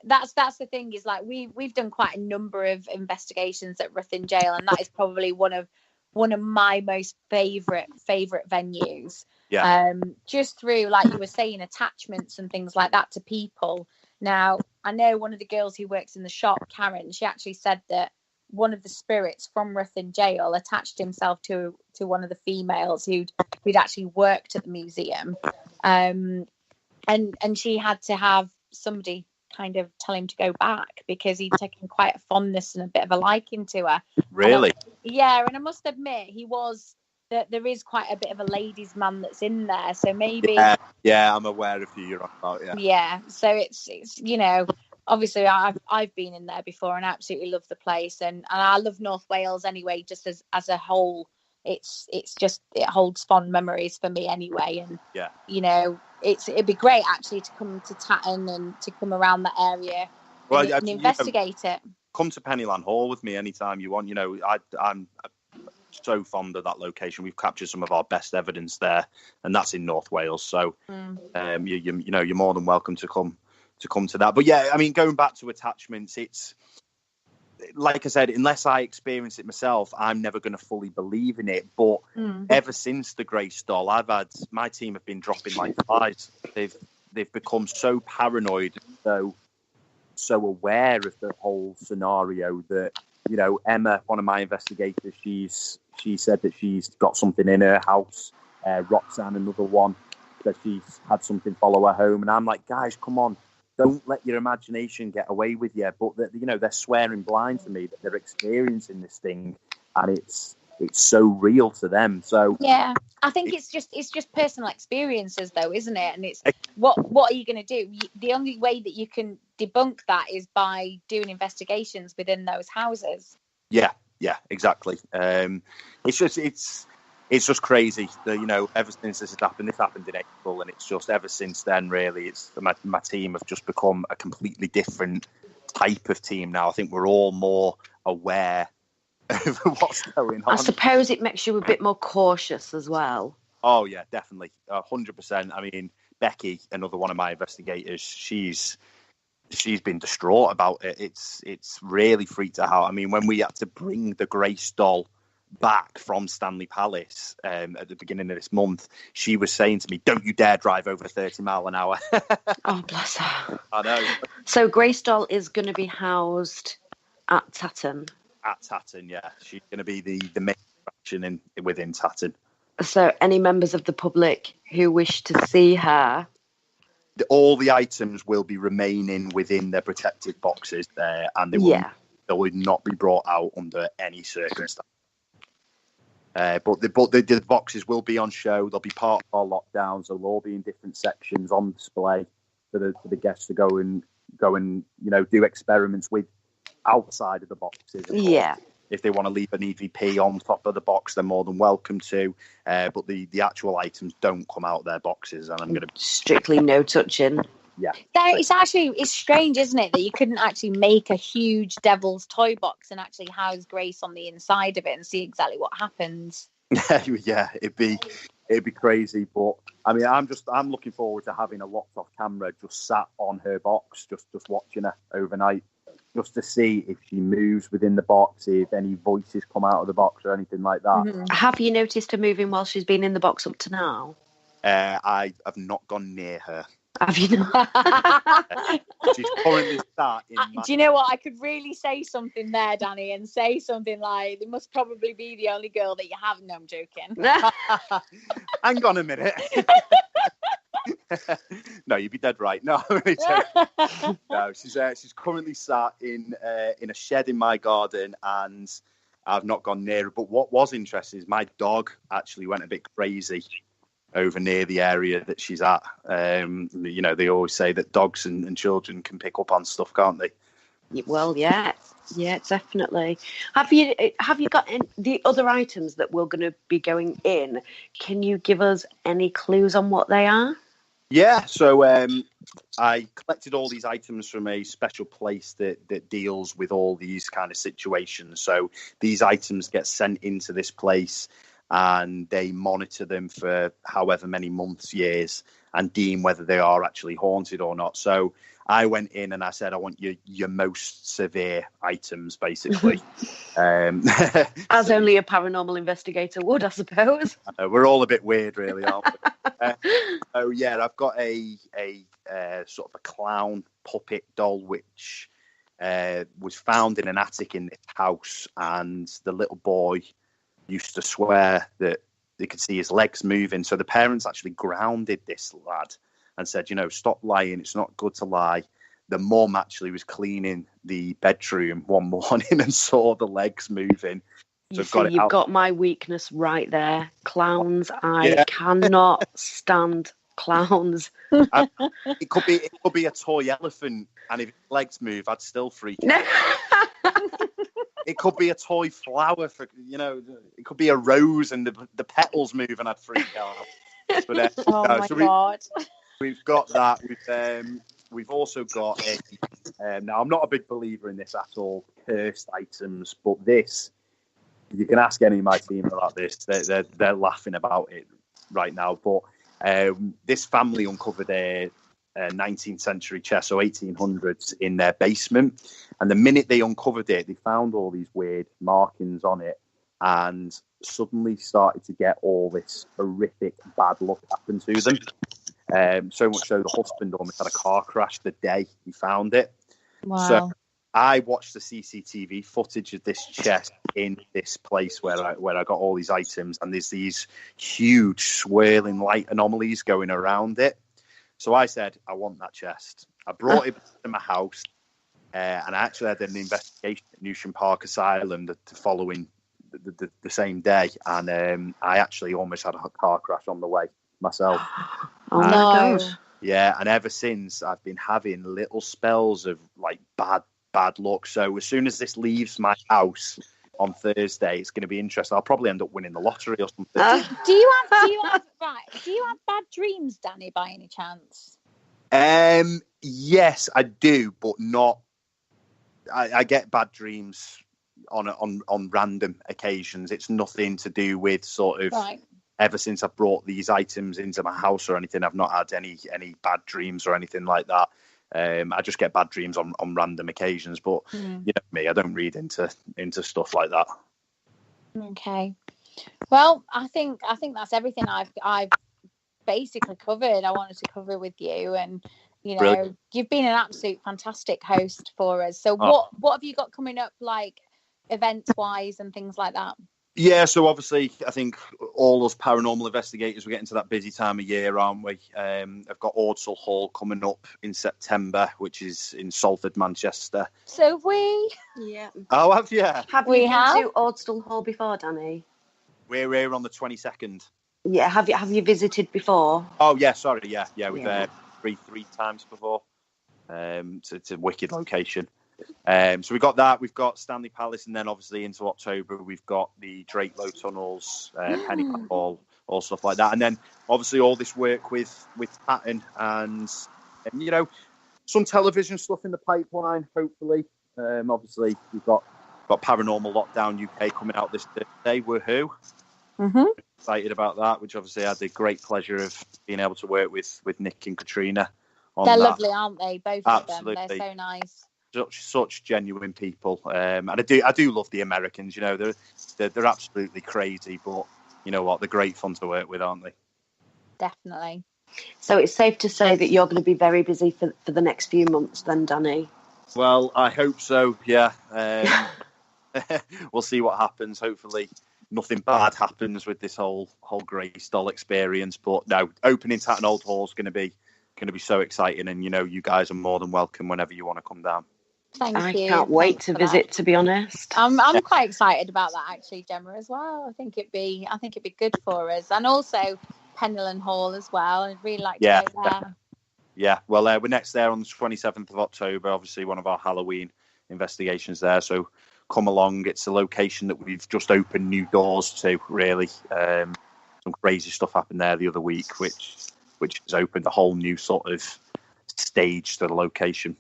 That's the thing is like we've done quite a number of investigations at Ruthin Jail, and that is probably one of my most favorite venues. Yeah. Just through, like you were saying, attachments and things like that to people. Now, I know one of the girls who works in the shop, Karen, she actually said that one of the spirits from Ruthin Jail attached himself to one of the females who'd actually worked at the museum. And she had to have somebody kind of tell him to go back because he'd taken quite a fondness and a bit of a liking to her. Really? And I must admit that there is quite a bit of a ladies' man that's in there, so maybe I'm aware of who you're on about. Yeah, so it's obviously I've been in there before and I absolutely love the place, and I love North Wales anyway, just as a whole. It's just, it holds fond memories for me anyway, and it'd be great actually to come to Tatton and to come around that area and investigate it. come to Pennyland Hall with me anytime you want. You know, I'm so fond of that location. We've captured some of our best evidence there, and that's in North Wales. So, you know, you're more than welcome to come to that. But yeah, I mean, going back to attachments, it's like I said, unless I experience it myself, I'm never going to fully believe in it. But ever since the Grace doll, my team have been dropping like flies. They've become so paranoid, so aware of the whole scenario that, you know, Emma, one of my investigators, she said that she's got something in her house. Roxanne, another one, that she's had something follow her home. And I'm like, guys, come on, don't let your imagination get away with you. But you know, they're swearing blind to me that they're experiencing this thing, and it's so real to them. So yeah, I think it's just personal experiences, though, isn't it? And it's what are you going to do? The only way that you can debunk that is by doing investigations within those houses. Yeah, exactly. It's just crazy that, you know, ever since this happened in April, and it's just ever since then, really, it's my team have just become a completely different type of team now. I think we're all more aware of what's going on. I suppose it makes you a bit more cautious as well. Oh yeah, definitely, 100%. I mean, Becky, another one of my investigators, she's been distraught about it. It's really freaked her out. I mean, when we had to bring the Grace doll back from Stanley Palace at the beginning of this month, she was saying to me, "Don't you dare drive over 30 mile an hour." Oh, bless her. I know. So Grace doll is going to be housed at Tatton. At Tatton, yeah. She's going to be the main attraction within Tatton. So any members of the public who wish to see her, all the items will be remaining within their protected boxes there, and they will not be brought out under any circumstance. But the boxes will be on show. They'll be part of our lockdowns. They'll all be in different sections on display for the guests to go and you know, do experiments with outside of the boxes. Yeah. If they want to leave an EVP on top of the box, they're more than welcome to. But the actual items don't come out of their boxes, and I'm going to strictly no touching. Yeah. It's strange, isn't it, that you couldn't actually make a huge devil's toy box and actually house Grace on the inside of it and see exactly what happens. Yeah, it'd be crazy. But I mean, I'm looking forward to having a locked off camera just sat on her box, just watching her overnight, just to see if she moves within the box, if any voices come out of the box or anything like that. Mm-hmm. Have you noticed her moving while she's been in the box up to now? I have not gone near her. Have you not? She's currently sat in do you know what? I could really say something there, Danny, and say something like, "They must probably be the only girl that you have." No, I'm joking. Hang on a minute. No, you'd be dead right. No, I'm really joking. No, she's currently sat in a shed in my garden, and I've not gone near her. But what was interesting is my dog actually went a bit crazy over near the area that she's at. You know, they always say that dogs and children can pick up on stuff, can't they? Well, yeah, definitely. Have you got the other items that we're going to be going in? Can you give us any clues on what they are? Yeah, so I collected all these items from a special place that deals with all these kind of situations. So these items get sent into this place, and they monitor them for however many months, years, and deem whether they are actually haunted or not. So I went in and I said, I want your most severe items, basically. As only a paranormal investigator would, I suppose. We're all a bit weird, really, aren't we? So yeah, I've got a sort of a clown puppet doll, which was found in an attic in this house, and the little boy used to swear that they could see his legs moving. So the parents actually grounded this lad and said, you know, stop lying. It's not good to lie. The mum actually was cleaning the bedroom one morning and saw the legs moving. So you've got my weakness right there. Clowns. I cannot stand clowns. It could be a toy elephant, and if its legs move, I'd still freak out. It could be a toy flower, it could be a rose and the petals move and I'd freak out. But, God. We've got that. We've also got Now, I'm not a big believer in this at all, cursed items, but this, you can ask any of my team about this. They're laughing about it right now. But this family uncovered a 19th century chest, so 1800s, in their basement. And the minute they uncovered it, they found all these weird markings on it and suddenly started to get all this horrific bad luck happen to them. So much so the husband almost had a car crash the day he found it. Wow. So I watched the CCTV footage of this chest in this place where I got all these items, and there's these huge swirling light anomalies going around it. So I said, I want that chest. I brought it to my house, and I actually had an investigation at Newsham Park Asylum the following the same day, and I actually almost had a car crash on the way myself. Oh my God. Yeah, and ever since I've been having little spells of like bad luck. So as soon as this leaves my house on Thursday, it's going to be interesting. I'll probably end up winning the lottery or something. Do you have bad dreams, Danny, by any chance? Yes, I do, but not. I get bad dreams on random occasions. It's nothing to do with sort of. Right. Ever since I brought these items into my house or anything, I've not had any bad dreams or anything like that. I just get bad dreams on random occasions, but you know me, I don't read into stuff like that. Okay. Well, I think that's everything I've basically covered. I wanted to cover with you, and you know, Brilliant. You've been an absolute fantastic host for us. So what have you got coming up, like events wise and things like that? Yeah, so obviously, I think all us paranormal investigators, we're getting to that busy time of year, aren't we? I've got Ordsall Hall coming up in September, which is in Salford, Manchester. So have we? Yeah. Oh, have you? Have you been to Ordsall Hall before, Danny? We're here on the 22nd. Yeah. Have you visited before? Oh, yeah. Sorry. Yeah. We've there three times before. It's a wicked location. So we got that. We've got Stanley Palace, and then obviously into October we've got the Drake Low Tunnels, Pennypack Hall, all stuff like that. And then obviously all this work with Tatton and you know, some television stuff in the pipeline. Hopefully, obviously we've got Paranormal Lockdown UK coming out this Thursday. Woohoo! Excited about that. Which obviously I had the great pleasure of being able to work with Nick and Katrina on They're that. lovely, aren't they? Both Absolutely. of them. They're so nice. Such genuine people, and I do love the Americans. You know, they're absolutely crazy, but you know what? They're great fun to work with, aren't they? Definitely. So it's safe to say that you're going to be very busy for the next few months, then, Danny. Well, I hope so. Yeah, we'll see what happens. Hopefully, nothing bad happens with this whole Grace Doll experience. But no, opening Tatton Old Hall is going to be so exciting, and you know, you guys are more than welcome whenever you want to come down. Thank you. I can't wait to visit, to be honest. I'm quite excited about that actually, Gemma, as well. I think it'd be good for us, and also Penlyn Hall as well. I'd really like to go there. Yeah, well, we're next there on the 27th of October. Obviously, one of our Halloween investigations there. So come along. It's a location that we've just opened new doors to. Really, some crazy stuff happened there the other week, which has opened a whole new sort of stage to the location.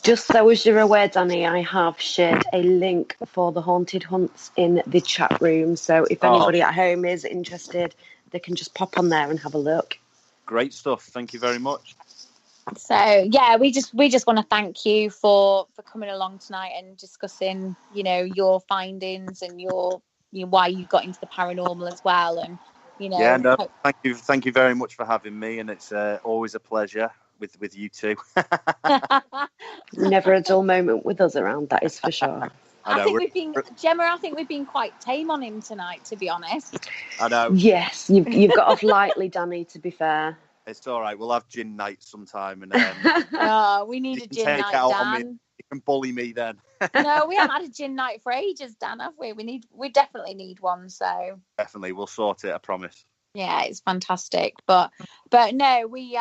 Just so as you're aware, Danny, I have shared a link for the haunted hunts in the chat room. So if anybody at home is interested, they can just pop on there and have a look. Great stuff. Thank you very much. So yeah, we just want to thank you for coming along tonight and discussing, you know, your findings and your why you got into the paranormal as well, and you know. Yeah, no, thank you very much for having me, and it's always a pleasure with you two. Never a dull moment with us around, that is for sure. I think we've been quite tame on him tonight, to be honest. I know. Yes, you've got off lightly, Danny, to be fair. It's all right. We'll have gin night sometime, and we need a gin night, Dan. You can bully me then. No, we haven't had a gin night for ages, Dan, have we? We definitely need one. So definitely, we'll sort it. I promise. Yeah, it's fantastic. But no, we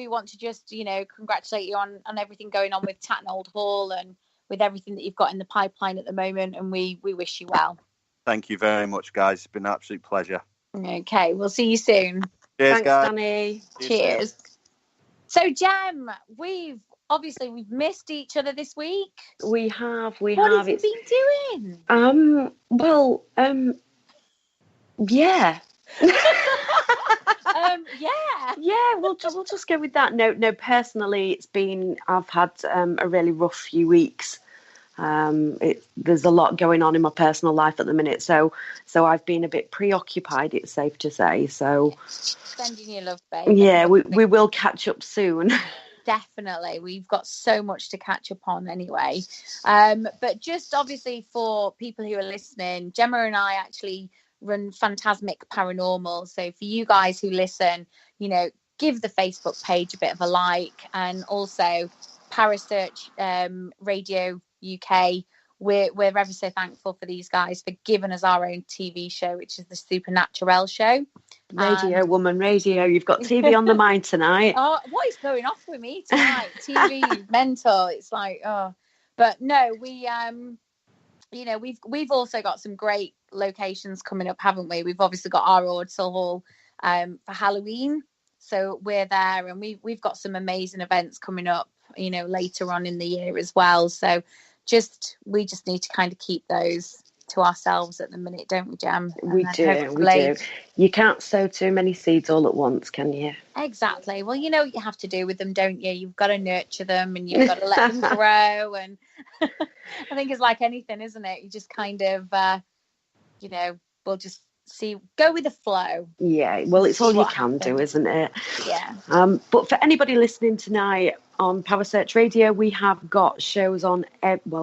want to just, you know, congratulate you on everything going on with Tatton Old Hall and with everything that you've got in the pipeline at the moment, and we wish you well. Thank you very much, guys. It's been an absolute pleasure. Okay, we'll see you soon. Cheers, Thanks, guys. Danny. Cheers. So, Gem, we've obviously we've missed each other this week. We have. What have you been doing? Yeah. Yeah, we'll just go with that. No, personally, I've had a really rough few weeks. There's a lot going on in my personal life at the minute, so I've been a bit preoccupied, it's safe to say. So sending you love, babe. Yeah, we will catch up soon. Definitely, we've got so much to catch up on anyway. But just obviously for people who are listening, Gemma and I actually run Phantasmic Paranormal. So for you guys who listen, give the Facebook page a bit of a like, and also Parasearch Radio UK. We're ever so thankful for these guys for giving us our own TV show, which is the Supernaturelle show. Woman, radio. You've got TV on the mind tonight. Oh, what is going off with me tonight? TV, mental. It's like, oh, but no, we've also got some great locations coming up, haven't we? We've obviously got our Old Hall for Halloween, so we're there, and we've got some amazing events coming up, later on in the year as well. So we just need to kind of keep those to ourselves at the minute, don't we, Jem? We do. You can't sow too many seeds all at once, can you? Exactly. Well, you know what you have to do with them, don't you? You've got to nurture them, and you've got to let them grow. And I think it's like anything, isn't it? You just kind of, we'll just go with the flow. Yeah, well, it's all you can do, isn't it? Yeah. But for anybody listening tonight on Parasearch Radio, we have got shows on,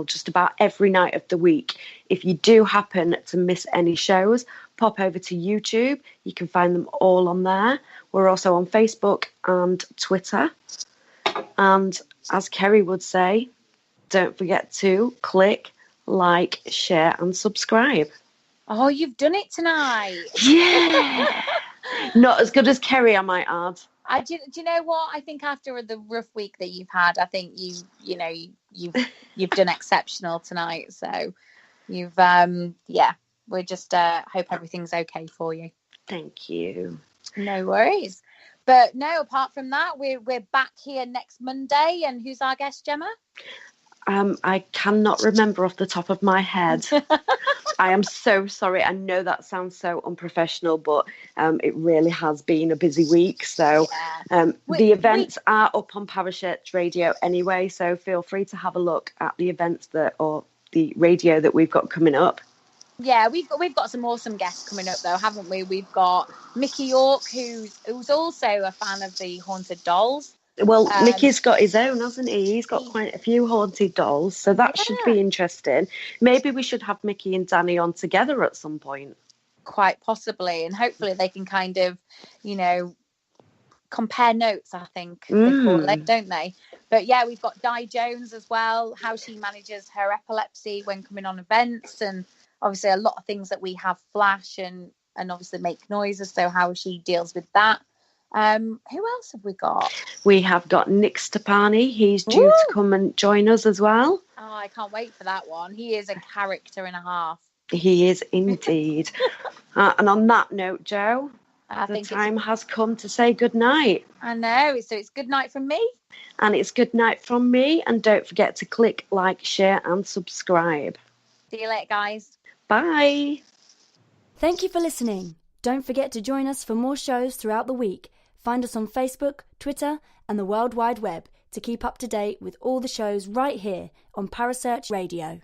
just about every night of the week. If you do happen to miss any shows, pop over to YouTube. You can find them all on there. We're also on Facebook and Twitter. And as Kerry would say, don't forget to click, like, share and subscribe. Oh, you've done it tonight. Yeah. Not as good as Kerry, I might add. Do you know what? I think after the rough week that you've had, I think you've done exceptional tonight. So you've we just hope everything's okay for you. Thank you. No worries. But no, apart from that, we're back here next Monday. And who's our guest, Gemma? I cannot remember off the top of my head. I am so sorry. I know that sounds so unprofessional, but it really has been a busy week. So the events are up on Parasearch Radio anyway. So feel free to have a look at the events or the radio that we've got coming up. Yeah, we've got some awesome guests coming up though, haven't we? We've got Mickey York, who's also a fan of the haunted dolls. Well, Mickey's got his own, hasn't he? He's got quite a few haunted dolls, so that should be interesting. Maybe we should have Mickey and Danny on together at some point. Quite possibly, and hopefully they can kind of, compare notes, I think they call it, don't they? But yeah, we've got Di Jones as well, how she manages her epilepsy when coming on events, and obviously a lot of things that we have flash and obviously make noises, so how she deals with that. Who else have we got? We have got Nick Stepani. He's due to come and join us as well. Oh, I can't wait for that one. He is a character and a half. He is indeed. And on that note, Jo, the time has come to say good night. I know. So it's good night from me. And it's good night from me. And don't forget to click, like, share and subscribe. See you later, guys. Bye. Thank you for listening. Don't forget to join us for more shows throughout the week. Find us on Facebook, Twitter, and the World Wide Web to keep up to date with all the shows right here on Parasearch Radio.